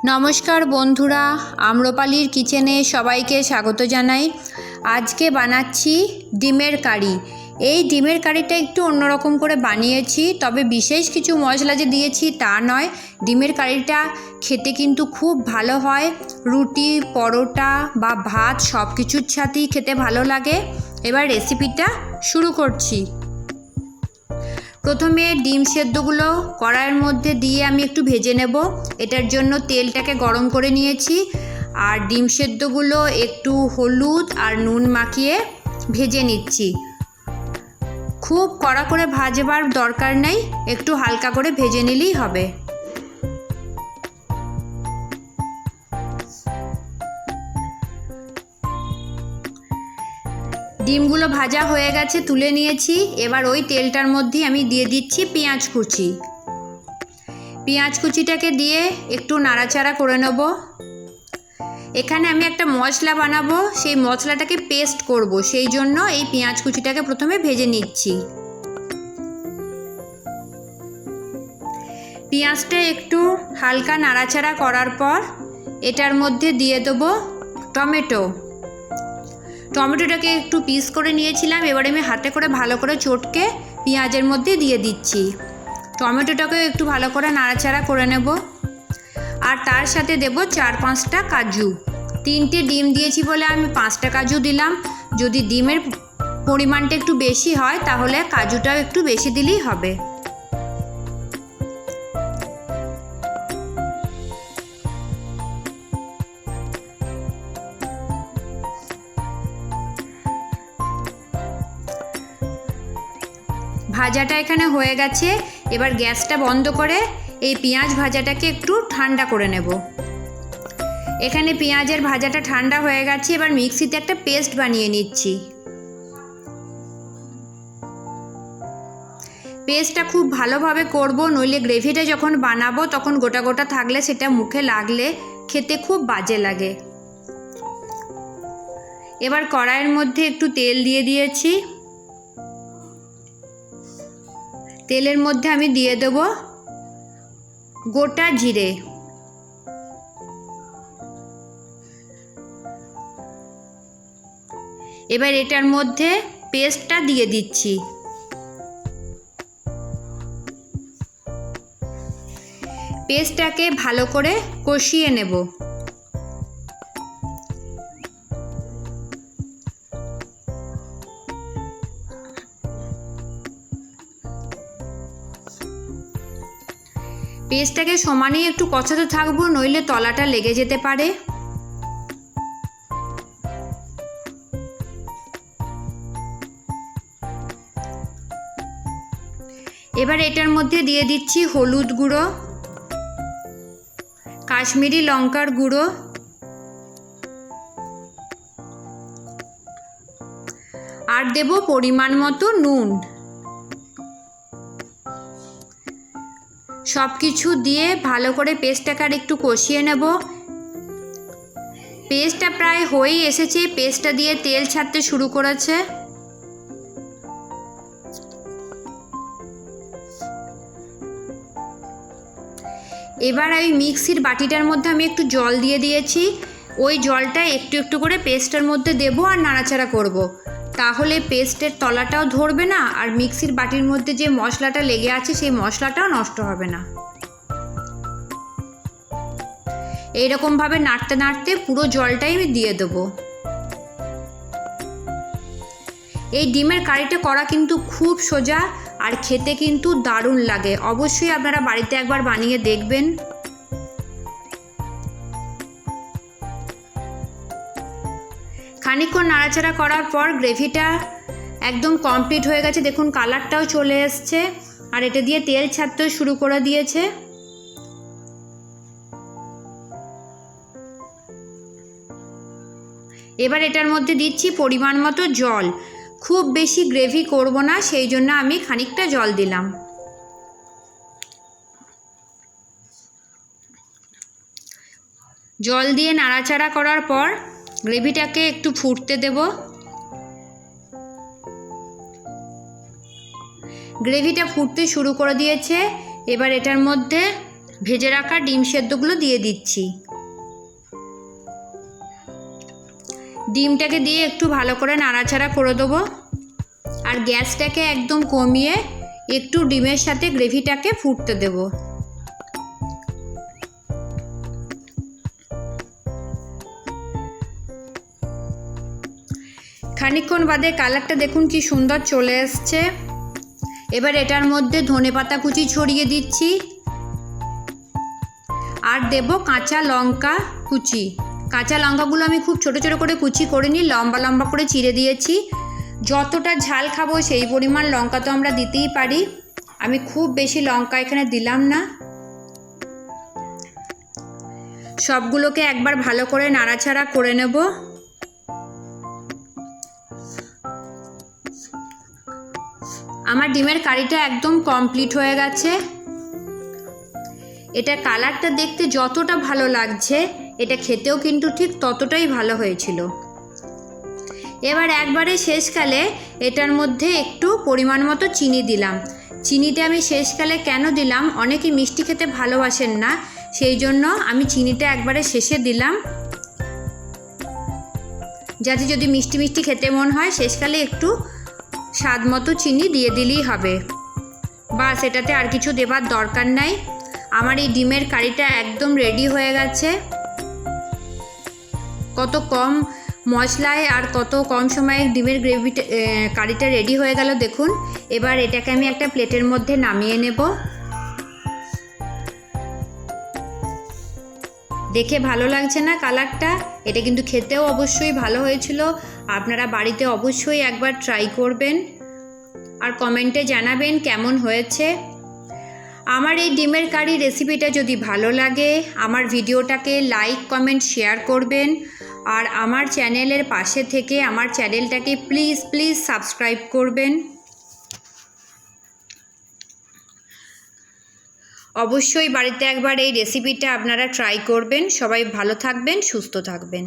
নমস্কার বন্ধুরা, আম্রপালির কিচেনে সবাইকে স্বাগত জানাই। আজকে বানাচ্ছি ডিমের কারি। এই ডিমের কারিটা একটু অন্যরকম করে বানিয়েছি, তবে বিশেষ কিছু মশলা যে দিয়েছি তা নয়। ডিমের কারিটা খেতে কিন্তু খুব ভালো হয়, রুটি, পরোটা বা ভাত সব কিছুর সাথেই খেতে ভালো লাগে। এবার রেসিপিটা শুরু করছি। প্রথমে ডিম সেদ্ধগুলো কড়াইয়ের মধ্যে দিয়ে আমি একটু ভেজে নেব। এটার জন্য তেলটাকে গরম করে নিয়েছি, আর ডিম সেদ্ধগুলো একটু হলুদ আর নুন মাখিয়ে ভেজে নিচ্ছি। খুব কড়া করে ভাজবার দরকার নেই, একটু হালকা করে ভেজে নিলেই হবে। ডিমগুলো ভাজা হয়ে গেছে, তুলে নিয়েছি। এবার ওই তেলটার মধ্যে আমি দিয়ে দিচ্ছি পেঁয়াজ কুচি। পেঁয়াজ কুচিটাকে দিয়ে একটু নাড়াচাড়া করে নেব। এখানে আমি একটা মশলা বানাবো, সেই মশলাটাকে পেস্ট করব, সেই জন্য এই পেঁয়াজ কুচিটাকে প্রথমে ভেজে নিচ্ছি। পেঁয়াজটা একটু হালকা নাড়াচাড়া করার পর এটার মধ্যে দিয়ে দেবো টমেটো। টমেটোটাকে একটু পিস করে নিয়েছিলাম, এবারে আমি হাতে করে ভালো করে চটকে পেঁয়াজের মধ্যে দিয়ে দিচ্ছি। টমেটোটাকে একটু ভালো করে নাড়াচাড়া করে নেব। আর তার সাথে দেব 4-5টা কাজু। 3টে ডিম দিয়েছি বলে আমি 5টা কাজু দিলাম। যদি ডিমের পরিমাণটা একটু বেশি হয় তাহলে কাজুটাও একটু বেশি দিলেই হবে। ভাজাটা এখানে হয়ে গেছে। এবার গ্যাসটা বন্ধ করে এই পেঁয়াজ ভাজাটাকে একটু ঠান্ডা করে নেব। এখানে পেঁয়াজের ভাজাটা ঠান্ডা হয়ে গেছে, এবার মিক্সিতে একটা পেস্ট বানিয়ে নিচ্ছি। পেস্টটা খুব ভালোভাবে করব, নইলে গ্রেভিটা যখন বানাবো তখন গোটা গোটা থাকলে সেটা মুখে লাগলে খেতে খুব বাজে লাগে। এবার কড়াইয়ের মধ্যে একটু তেল দিয়ে দিয়েছি। তেলের মধ্যে আমি দিয়ে দেব গোটা জিরে। এবার এটার মধ্যে পেস্টটা দিয়ে দিচ্ছি। পেস্টটাকে ভালো করে কষিয়ে নেব। পেস্টটাকে সমানেই একটু কষাতে থাকবো, নইলে তলাটা লেগে যেতে পারে। এবার এটার মধ্যে দিয়ে দিচ্ছি হলুদ গুঁড়ো, কাশ্মীরি লঙ্কার গুঁড়ো, আর দেব পরিমাণ মতো নুন। সব কিছু দিয়ে ভালো করে পেস্টটাকে আর একটু কষিয়ে নেব। পেস্টটা প্রায় হয়েই এসেছে, পেস্টটা দিয়ে তেল ছাড়তে শুরু করেছে। এবার ওই মিক্সির বাটিটার মধ্যে আমি একটু জল দিয়ে দিয়েছি। ওই জলটা একটু একটু করে পেস্টের মধ্যে দেবো আর নাড়াচাড়া করব। তাহলে পেস্টের তলাটাও ধরবে না, আর মিক্সির বাটির মধ্যে যে মশলাটা লেগে আছে সেই মশলাটাও নষ্ট হবে না। এইরকমভাবে নাড়তে নাড়তে পুরো জলটাই আমি দিয়ে দেবো। এই ডিমের কারিটা করা কিন্তু খুব সোজা, আর খেতে কিন্তু দারুণ লাগে। অবশ্যই আপনারা বাড়িতে একবার বানিয়ে দেখবেন। খানিকক্ষণ নাড়াচাড়া করার পর গ্রেভিটা একদম কমপ্লিট হয়ে গেছে। দেখুন কালারটাও চলে এসছে, আর এটা দিয়ে তেল ছাড়তেও শুরু করে দিয়েছে। এবার এটার মধ্যে দিচ্ছি পরিমাণ মতো জল। খুব বেশি গ্রেভি করব না, সেই জন্য আমি খানিকটা জল দিলাম। জল দিয়ে নাড়াচাড়া করার পর গ্রেভিটাকে একটু ফুটতে দেব। গ্রেভিটা ফুটতে শুরু করে দিয়েছে। এবার এটার মধ্যে ভেজে রাখা ডিম সেদ্ধগুলো দিয়ে দিচ্ছি। ডিমটাকে দিয়ে একটু ভালো করে নাড়াচাড়া করে দেবো, আর গ্যাসটাকে একদম কমিয়ে একটু ডিমের সাথে গ্রেভিটাকে ফুটতে দেবো। খানিকক্ষণ বাদে কালারটা দেখুন কি সুন্দর চলে এসছে। এবার এটার মধ্যে ধনেপাতা কুচি ছড়িয়ে দিচ্ছি, আর দেব কাঁচা লঙ্কা কুচি। কাঁচা লঙ্কাগুলো আমি খুব ছোট ছোট করে কুচি করে নিই, লম্বা লম্বা করে চিড়ে দিয়েছি। যতটা ঝাল খাবো সেই পরিমাণ লঙ্কা তো আমরা দিতেই পারি, আমি খুব বেশি লঙ্কা এখানে দিলাম না। সবগুলোকে একবার ভালো করে নাড়াচাড়া করে নেব। আমার ডিমের কারিটা একদম কমপ্লিট হয়ে গেছে। এটা কালারটা দেখতে যতটা ভালো লাগছে, এটা খেতেও কিন্তু ঠিক ততটাই ভালো হয়েছিল। এবার একবারে শেষকালে এটার মধ্যে একটু পরিমাণ মতো চিনি দিলাম। চিনিটা আমি শেষকালে কেন দিলাম, অনেকে মিষ্টি খেতে ভালোবাসেন না, সেই জন্য আমি চিনিটা একবারে শেষে দিলাম, যাতে যদি মিষ্টি মিষ্টি খেতে মন হয় শেষকালে একটু স্বাদ মতো চিনি দিয়ে দিলেই হবে। বাস, এটাতে আর কিছু দেবার দরকার নাই। আমার এই ডিমের কারিটা একদম রেডি হয়ে গেছে। কত কম মশলায় আর কত কম সময়ে ডিমের কারিটা রেডি হয়ে গেল দেখুন। এবার এটাকে আমি একটা প্লেটের মধ্যে নামিয়ে নেব। দেখে ভালো লাগছে না কালারটা? এটা কিন্তু খেতেও অবশ্যই ভালো হয়েছিল। আপনারা বাড়িতে অবশ্যই একবার ট্রাই করবেন আর কমেন্টে জানাবেন কেমন হয়েছে। আমার এই ডিমের কারি রেসিপিটা যদি ভালো লাগে, আমার ভিডিওটাকে লাইক কমেন্ট শেয়ার করবেন, আর আমার চ্যানেলের পাশে থেকে আমার চ্যানেলটাকে প্লিজ সাবস্ক্রাইব করবেন। অবশ্যই বাড়িতে একবার এই রেসিপিটা আপনারা ট্রাই করবেন। সবাই ভালো থাকবেন, সুস্থ থাকবেন।